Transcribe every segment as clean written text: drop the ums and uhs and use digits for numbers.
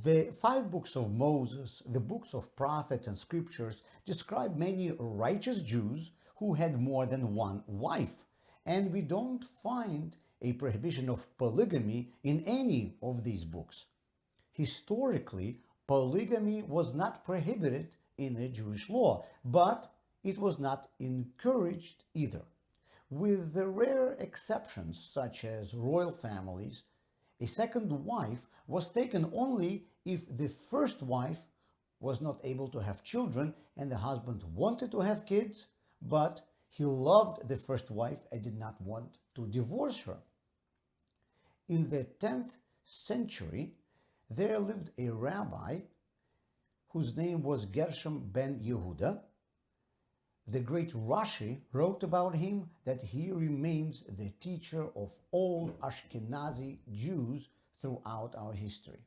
The five books of Moses, the books of prophets and scriptures, describe many righteous Jews who had more than one wife, and we don't find a prohibition of polygamy in any of these books. Historically, polygamy was not prohibited in the Jewish law, but it was not encouraged either. With the rare exceptions such as royal families, a second wife was taken only if the first wife was not able to have children and the husband wanted to have kids, but he loved the first wife and did not want to divorce her. In the 10th century, there lived a rabbi whose name was Gershom ben Yehuda. The great Rashi wrote about him that he remains the teacher of all Ashkenazi Jews throughout our history.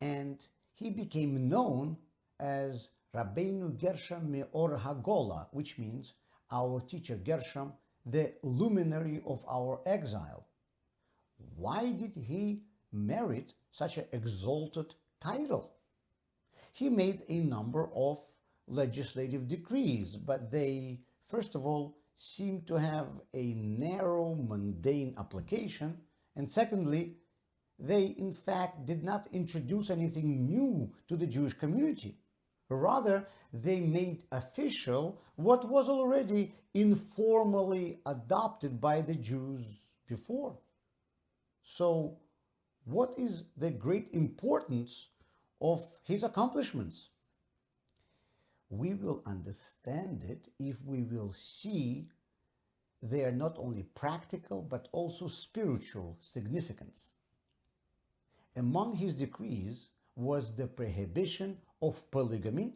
And he became known as Rabbeinu Gershom Me'or HaGola, which means our teacher Gershom, the luminary of our exile. Why did he merit such an exalted title? He made a number of legislative decrees, but they, first of all, seem to have a narrow, mundane application, and secondly, they in fact did not introduce anything new to the Jewish community. Rather, they made official what was already informally adopted by the Jews before. So, what is the great importance of his accomplishments? We will understand it if we will see their not only practical but also spiritual significance. Among his decrees was the prohibition of polygamy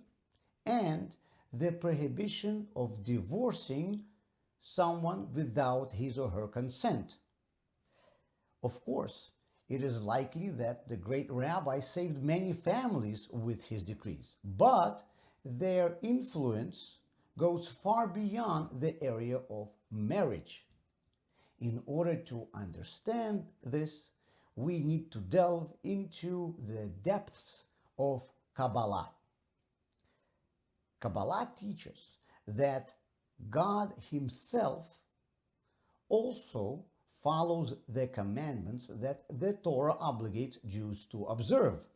and the prohibition of divorcing someone without his or her consent. Of course, it is likely that the great rabbi saved many families with his decrees, but their influence goes far beyond the area of marriage. In order to understand this, we need to delve into the depths of Kabbalah. Kabbalah teaches that God Himself also follows the commandments that the Torah obligates Jews to observe.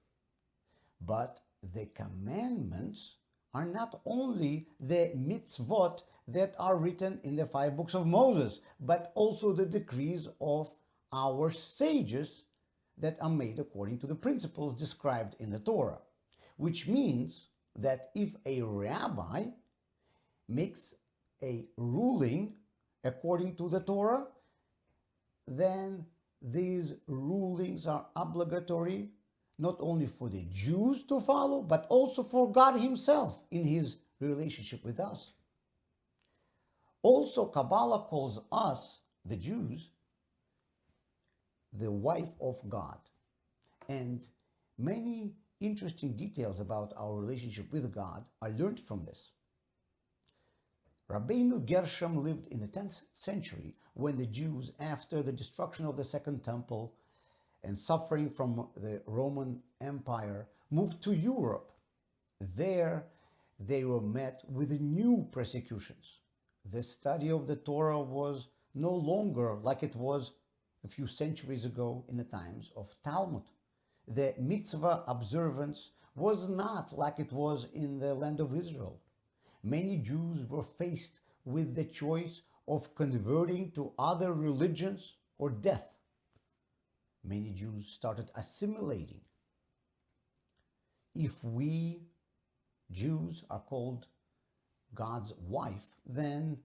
But the commandments are not only the mitzvot that are written in the five books of Moses, but also the decrees of our sages that are made according to the principles described in the Torah. Which means that if a rabbi makes a ruling according to the Torah, then these rulings are obligatory not only for the Jews to follow, but also for God Himself in His relationship with us. Also, Kabbalah calls us, the Jews, the wife of God. And many interesting details about our relationship with God are learned from this. Rabbeinu Gershom lived in the 10th century when the Jews, after the destruction of the Second Temple and suffering from the Roman Empire, moved to Europe. There, they were met with new persecutions. The study of the Torah was no longer like it was a few centuries ago in the times of Talmud. The mitzvah observance was not like it was in the land of Israel. Many Jews were faced with the choice of converting to other religions or death. Many Jews started assimilating. If we, Jews, are called God's wife, then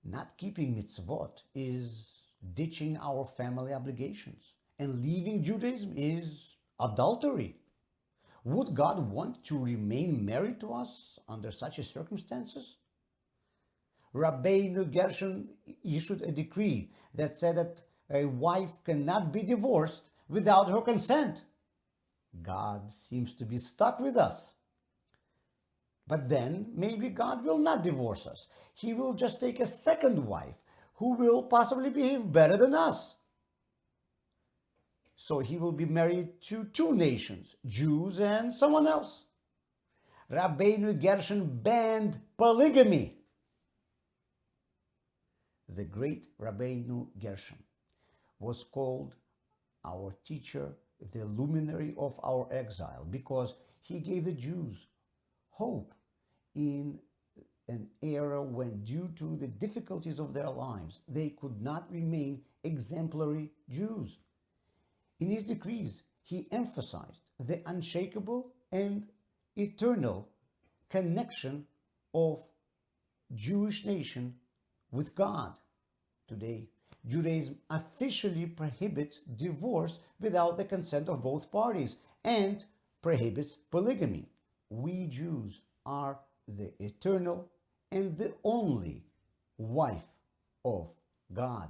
not keeping mitzvot is ditching our family obligations, and leaving Judaism is adultery. Would God want to remain married to us under such circumstances? Rabbeinu Gershom issued a decree that said that a wife cannot be divorced without her consent. God seems to be stuck with us. But then maybe God will not divorce us. He will just take a second wife who will possibly behave better than us. So he will be married to two nations, Jews and someone else. Rabbeinu Gershon banned polygamy. The great Rabbeinu Gershon was called our teacher, the luminary of our exile, because he gave the Jews hope in an era when, due to the difficulties of their lives, they could not remain exemplary Jews. In his decrees, he emphasized the unshakable and eternal connection of Jewish nation with God. Today, Judaism officially prohibits divorce without the consent of both parties and prohibits polygamy. We Jews are the eternal and the only wife of God.